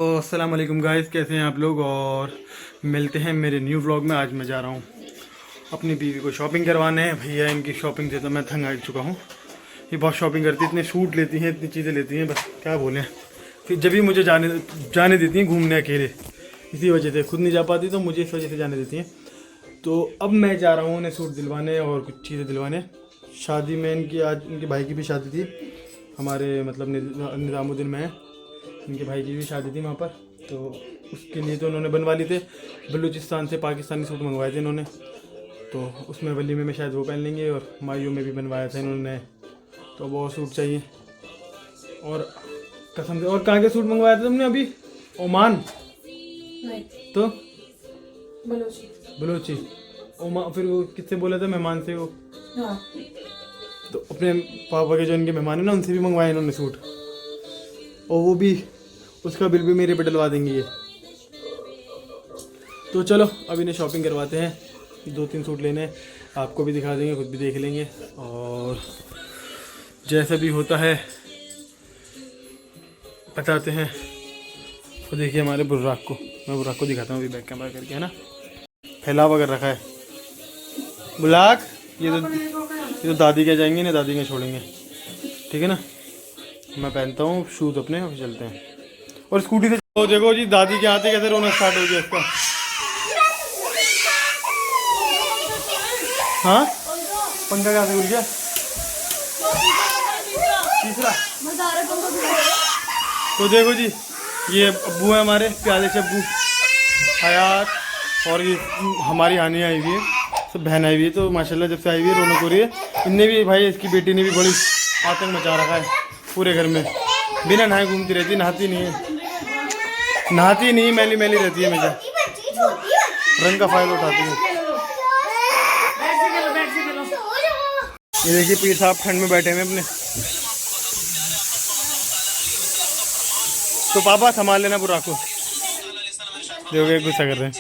तो अस्सलाम वालेकुम गाइस, कैसे हैं आप लोग। और मिलते हैं मेरे न्यू व्लॉग में। आज मैं जा रहा हूँ अपनी बीवी को शॉपिंग करवाने हैं। भैया इनकी शॉपिंग से तो मैं तंग आ चुका हूँ। ये बहुत शॉपिंग करती है, इतने सूट लेती हैं, इतनी चीज़ें लेती हैं, बस क्या बोलें। फिर जब भी मुझे जाने देती हैं घूमने अकेले, इसी वजह से खुद नहीं जा पाती तो मुझे इस वजह से जाने देती हैं। तो अब मैं जा रहा हूँ उन्हें सूट दिलवाने और कुछ चीज़ें दिलवाने। शादी में इनकी, आज इनके भाई की भी शादी थी हमारे मतलब निज़ामुद्दीन में है। इनके भाई की भी शादी थी वहाँ पर, तो उसके लिए तो उन्होंने बनवा ली थे। बलूचिस्तान से पाकिस्तानी सूट मंगवाए थे इन्होंने, तो उसमें वलीमे में शायद वो पहन लेंगे। और माइयों में भी बनवाया था इन्होंने, तो वो सूट चाहिए। और कसम से, और कहाँ के सूट मंगवाया था तुमने अभी? ओमान? नहीं तो बलोची। बलूची ओमान। फिर वो किससे बोला था? मेहमान से वो। हाँ तो अपने पापा के जो इनके मेहमान है ना, उनसे भी मंगवाए इन्होंने सूट, और वो भी उसका बिल भी मेरे पे डलवा देंगे ये। तो चलो अब इन्हें शॉपिंग करवाते हैं। 2-3 सूट लेने हैं, आपको भी दिखा देंगे, खुद भी देख लेंगे, और जैसा भी होता है बताते हैं। तो देखिए हमारे बुर्राक को, मैं बुर्राक को दिखाता हूँ अभी बैक कैमरा करके, है ना। फैलावा कर रखा है बुलाक। ये तो दादी के जाएंगे ना, दादी के छोड़ेंगे, ठीक है ना। मैं पहनता हूँ शूज़ अपने और चलते हैं। और स्कूटी से तो देखो जी, दादी के आते कैसे रोना स्टार्ट हो गया इसका। हाँ, पंखा कहाँ से खुल गया? तीसरा। तो देखो जी, ये अब्बू है हमारे प्यारे से अब्बू हयात, और ये हमारी हानि आई हुई है, सब बहन आई हुई है। तो माशाल्लाह जब से आई हुई है रौनक हो रही है। इनने भी, भाई इसकी बेटी ने भी बड़ी आतंक मचा रखा है पूरे घर में। बिना नहाए घूमती रहती, नहाती नहीं है, नहाती नहीं, मैली मैली रहती है हमेशा, रंग का फायदा उठाती है। ये देखिए पीर साहब ठंड में बैठे हैं अपने। तो पापा संभाल लेना बुरा को, देखोगे गुस्सा कर रहे हैं।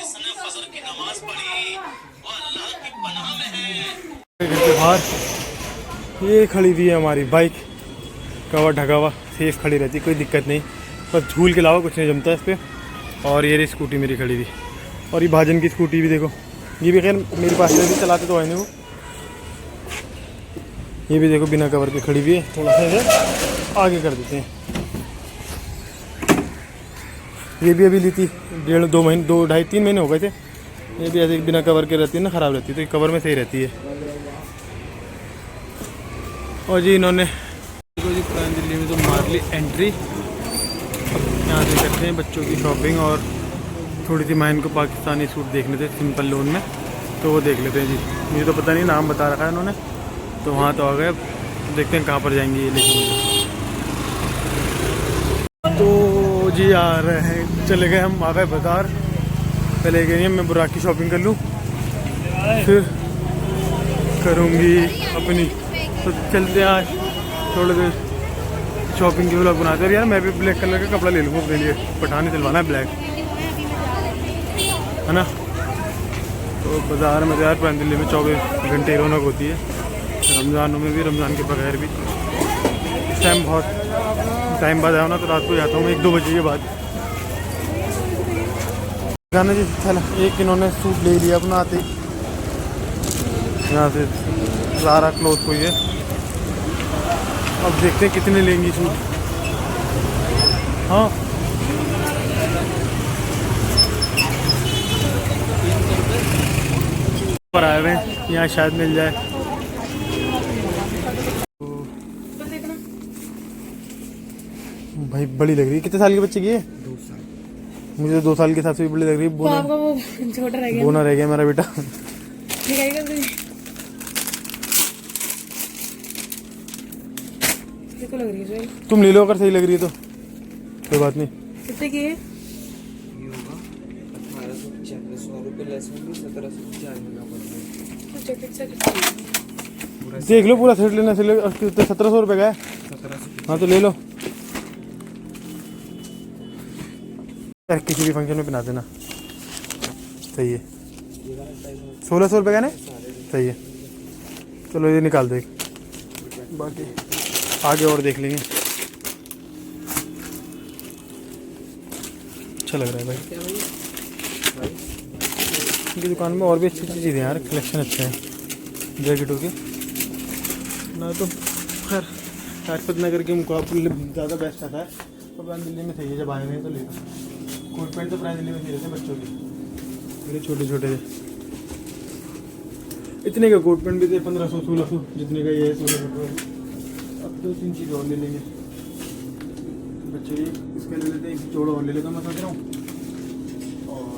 घर के बाहर ये खड़ी हुई है हमारी बाइक, कवर ढका हुआ, सेफ खड़ी रहती, कोई दिक्कत नहीं, बस झूल के अलावा कुछ नहीं जमता इस पर। और ये रही स्कूटी मेरी खड़ी हुई, और ये भाजन की स्कूटी भी देखो, ये भी खैर मेरे पास रहती, चलाते तो है नहीं वो। ये भी देखो बिना कवर के खड़ी हुई है, थोड़ा सा इधर आगे कर देते हैं। ये भी अभी ली थी 1.5-2 महीने, 2-2.5-3 महीने हो गए थे। ये भी ऐसे बिना कवर के रहती है ना, ख़राब रहती है, तो ये कवर में सही रहती है। और जी इन्होंने पुरानी दिल्ली में तो मार ली एंट्री। यहाँ से करते हैं बच्चों की शॉपिंग, और थोड़ी सी माइन को पाकिस्तानी सूट देखने थे सिंपल लोन में, तो वो देख लेते हैं जी। मुझे तो पता नहीं, नाम बता रखा है इन्होंने, तो वहाँ तो आ गए, देखते हैं कहाँ पर जाएंगे ये लेकिन। तो जी आ रहे हैं, चले गए हम, आ गए बाज़ार। पहले गए मैं बुराक की शॉपिंग कर लूँ, फिर करूँगी अपनी। तो चलते हैं आज थोड़ी देर शॉपिंग की व्लॉग बनाते हैं यार। मैं भी ब्लैक कलर का कपड़ा ले लूँगा अपने लिए, पठानी सिलवाना है ब्लैक, है ना। तो बाज़ार में तो यार पुरानी दिल्ली में 24 घंटे रौनक होती है, रमज़ानों में भी, रमज़ान के बगैर भी। इस टाइम बहुत टाइम बाद आया ना, तो रात को जाता हूँ मैं 1-2 बजे के बाद। गाना जी चला, एक इन्होंने सूट ले लिया अपना आते ही, यहाँ से ज़ारा क्लोथ कोई है। अब देखते हैं कितने लेंगी सूट। हाँ पर आए हुए हैं, यहाँ शायद मिल जाए। भाई बड़ी लग रही है। कितने साल के बच्चे की है? 2 साल। मुझे तो 2 साल के हिसाब से भी बड़ी लग रही है। बोना वो छोटा रह गया, बोना रह गया मेरा बेटा। को लग रही है। तुम ले लो अगर सही लग रही है तो, कोई बात नहीं। कितने की है? ये होगा 1800 रुपये लेस होंगे, 1750 देख लो पूरा सेट लेना, 1700 रुपये का है। 1700। हाँ तो ले लो यार, किसी भी फंक्शन में पहना देना, सही है। 1600 रुपये का ना, सही है। चलो ये निकाल दे, बाकी आगे और देख लेंगे। अच्छा लग रहा है भाई। इनकी दुकान में और भी अच्छी अच्छी चीज़ें हैं यार, कलेक्शन अच्छा है जैकेटों के ना। तो खैर लाजपत नगर के मुकाबले ज़्यादा बेस्ट आता है, तो प्रान दिल्ली में सही है। जब आए हुए हैं तो लेगा। कोट पैंट तो प्रान दिल्ली में नहीं रहते बच्चों के, मेरे छोटे छोटे थे। इतने का कोट पैंट भी थे 1500-1600, जितने का ये है 1600। अब 2-3 चीज़ें और ले लेंगे बच्चे। इसके ले लेते हैं, इसी जोड़ा और ले लेता हूँ मैं सोच रहा हूँ। और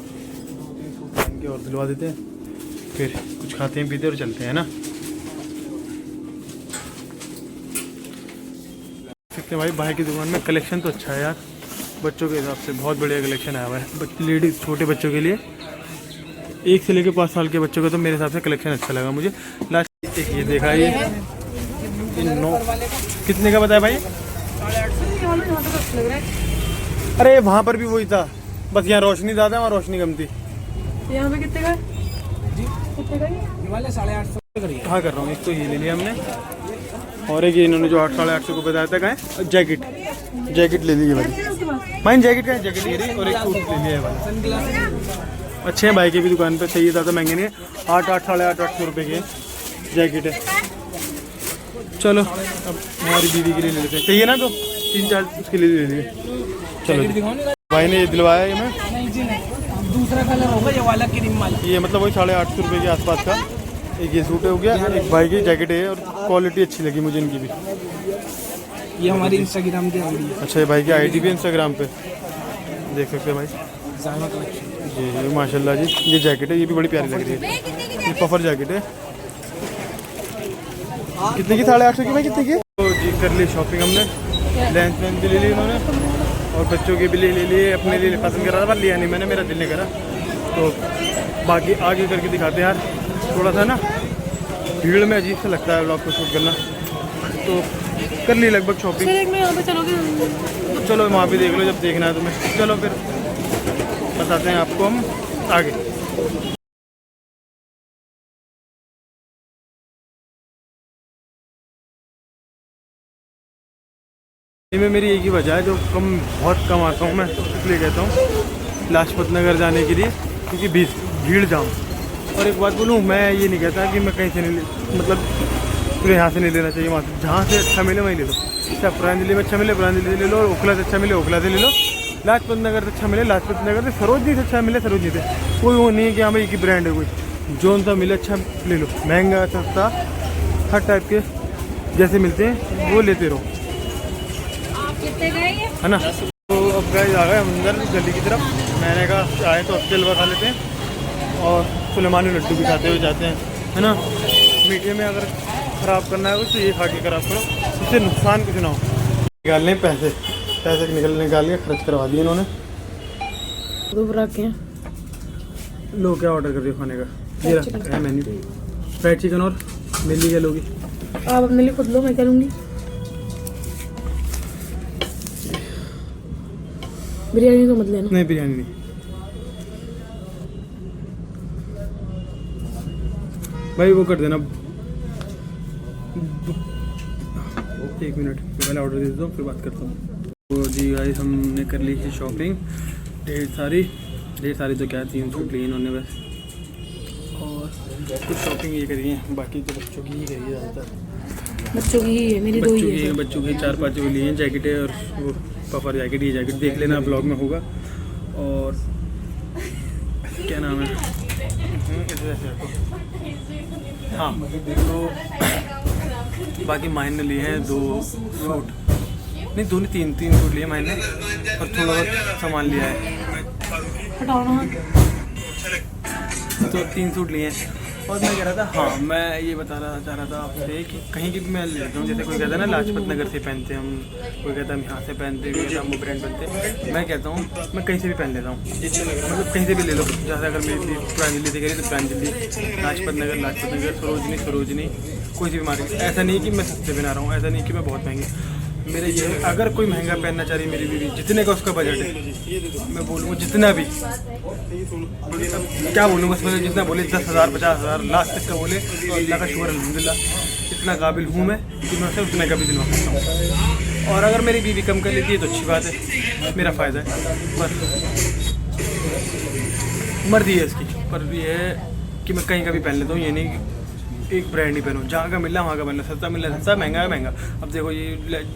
2-3 सूट पहन के और दिलवा देते हैं, फिर कुछ खाते हैं पीते और चलते हैं ना। सकते हैं भाई भाई की दुकान में कलेक्शन तो अच्छा है यार, बच्चों के हिसाब से बहुत बढ़िया कलेक्शन आया हुआ है। लेडीज छोटे बच्चों के लिए 1 से लेकर 5 साल के बच्चों का तो मेरे हिसाब से कलेक्शन अच्छा लगा मुझे। लास्ट एक ये देखा, ये 9 कितने का बताया भाई? 850 लग रहा है। अरे वहाँ पर भी वही था, बस यहाँ रोशनी ज़्यादा है, वहाँ रोशनी कम थी। यहाँ पे कितने का है? कितने का है? ये वाले 850 हाँ कर रहा हूँ। एक तो ये ले लिया हमने, और एक ये इन्होंने जो 800-850 को बताया था, कहाँ जैकेट ले ली है भाई। माइन जैकेट का है, जैकेट ले ली, और एक सूट ले लिया है भाई। सनग्लासेस अच्छे हैं भाई की भी दुकान पे, सही है, ज़्यादा महंगे नहीं है। 800-850 रुपये के जैकेट है। चलो अब हमारी दीदी के लिए ले लेते हैं, चाहिए ना तो 3-4 उसके लिए ले लिए। चलो दिखाओ ना भाई ने ये दिलवाया है हमें। जी नहीं, दूसरा कलर होगा ये वाला क्रीम वाला। ये मतलब वही 850 रुपये के आसपास का एक ये सूट हो गया, एक भाई की जैकेट है, और क्वालिटी अच्छी लगी मुझे इनकी भी। ये हमारी इंस्टाग्राम की आईडी है, अच्छा, ये भाई की आईडी भी इंस्टाग्राम पे देख सकते हैं भाई। जामा कलेक्शन। जी माशाल्लाह जी। ये जैकेट है, ये भी बड़ी प्यारी लग रही है, ये पफर जैकेट है। कितने की? 850 की भाई, कितने की? तो जी कर ली शॉपिंग हमने, लेंथ वेंथ भी ले ली उन्होंने, और बच्चों के भी ले लिए, अपने लिए पसंद करा था पर लिया नहीं मैंने, मेरा दिल नहीं करा। तो बाकी आगे करके दिखाते हैं यार। थोड़ा सा ना भीड़ में अजीब सा लगता है व्लॉग को शूट करना, तो कर ली लगभग शॉपिंग। सर एक में यहाँ पे चलोगे? चलो वहाँ पे देख लो जब देखना है तुम्हें। चलो फिर बताते हैं आपको हम आगे। में मेरी एक ही वजह है, जो बहुत कम आता हूँ मैं, इसलिए कहता हूँ लाजपत नगर जाने के लिए, क्योंकि भीड़ जाम। और एक बात बोलूँ, मैं ये नहीं कहता कि मैं कहीं से नहीं मतलब पूरे यहाँ से नहीं लेना चाहिए, वहाँ से जहाँ से अच्छा मिले वहीं ले लो। अच्छा पुरानी दिल्ली में अच्छा मिले पुरानी दिल्ली से ले लो, ओखला से अच्छा मिले ओखला से ले लो, लाजपत नगर से अच्छा मिले लाजपत नगर से, सरोजनी से अच्छा मिले सरोजनी से। कोई वो नहीं है कि हाँ भाई एक ही ब्रांड है, कोई जोन सा मिले अच्छा ले लो। महंगा सस्ता हर टाइप के जैसे मिलते हैं वो लेते रहो, है ना। तो अब गाइस आ गए हम अंदर गली की तरफ। मैंने कहा आए तो अफ्जल खा लेते हैं और सुलेमानी लड्डू भी खाते हुए जाते हैं, है ना। मीठे में अगर ख़राब करना है तो ये खा के ख़राब करो, इससे नुकसान कुछ ना हो। निकालने पैसे निकाल के खर्च करवा दिए इन्होंने। लो क्या ऑर्डर कर रही हो खाने का? ये रखा है मेन्यू, फ्राइड चिकन और मिली क्या लोगी? आप अपने लिए खुद लो, मैं क्या लूँगी? बिरयानी तो मत लेना। नहीं बिरयानी नहीं। भाई वो कर देना, 1 मिनट पहले ऑर्डर दे देता हूँ फिर बात करता हूँ। तो जी गाइस हमने कर ली थी शॉपिंग ढेर सारी तो क्या 3 सूट लिए इन्होंने बस, और कुछ शॉपिंग ये करी है, बाकी तो बच्चों की ही करी है ज़्यादातर। बच्चों की ही है, मेरी 2 ही है। बच्चों की 4-5 लिए हैं जैकेटें, और वो पफर जैकेट, ये जैकेट देख लेना ब्लॉग में होगा। और क्या नाम है, हाँ तो बाकी मायने लिए हैं 2 सूट, नहीं 2 नहीं 3 सूट लिए मैंने, और थोड़ा बहुत सामान लिया है, हटाओ ना। तो 3 सूट लिए हैं। और मैं कह रहा था, हाँ मैं ये चाह रहा था आपसे कि कहीं की भी मैं ले लेता हूँ, जैसे कोई कहता है ना लाजपत नगर से पहनते हैं हम, कोई कहता है हम यहाँ से पहनते हैं, कोई कहता है हम वो ब्रांड पहनते हैं। मैं कहता हूँ मैं कहीं से भी पहन लेता हूँ, मतलब कहीं से भी ले लो। जैसे अगर मेरी पुरानी दिल्ली से करी तो पुरानी दिल्ली, लाजपत नगर, सरोजनी कोई सी भी मार्केट। ऐसा नहीं कि मैं सस्ते बना रहा हूँ, ऐसा नहीं कि मैं बहुत महंगी। मेरा ये है, अगर कोई महंगा पहनना चाह रही मेरी बीवी, जितने का उसका बजट है, मैं बोलूँगा जितना भी, क्या बोलूँ बस मुझे जितना बोले 10,000 50,000 लाख तक का बोले, तो अल्लाह का शुक्र अल्हम्दुलिल्लाह इतना काबिल हूँ मैं कि मैं उसे उतने का भी दिलवा सकता हूँ। और अगर मेरी बीवी कम कर लेती है तो अच्छी बात है, मेरा फ़ायदा है। पर मर्जी है इसकी। पर ये है कि मैं कहीं का भी पहन लेता हूँ, ये नहीं कि एक ब्रांड ही पहनूँ। जहाँ का मिल रहा वहाँ का पहन लो, सस्ता मिल रहा सस्ता, महंगा है महंगा। अब देखो ये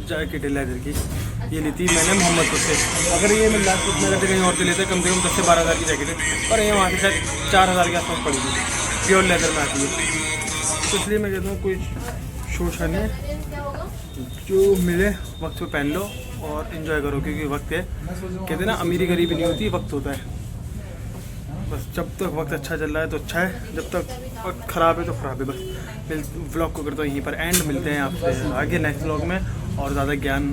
जैकेट है लेदर की, ये ली थी मैंने मोहम्मदपुर से। अगर ये मिल रहा तो मैं कहते कहीं और से लेते कम से कम 10 से 12 हज़ार की जैकेट है, और ये वहाँ से शायद 4 हज़ार के आसपास पड़ेगी, प्योर लेदर में आती है। तो इसलिए मैं कहता हूँ कोई शोर नहीं है, जो मिले वक्त पे पहन लो और इन्जॉय करो, क्योंकि वक्त है, कहते हैं ना अमीरी गरीबी नहीं होती, वक्त होता है। बस जब तक वक्त अच्छा चल रहा है तो अच्छा है, जब तक वक्त ख़राब है तो ख़राब है। बस व्लॉग को करता हूँ यहीं पर एंड, मिलते हैं आपसे आगे नेक्स्ट व्लॉग में। और ज़्यादा ज्ञान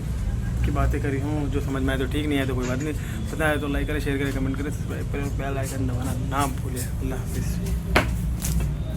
की बातें करी हूँ, जो समझ में आए तो ठीक, नहीं आए तो कोई बात नहीं। पता है तो लाइक करें, शेयर करें, कमेंट करें, सब्सक्राइब करें, बेल आइकन दबाना ना भूलें। अल्लाह हाफिज़।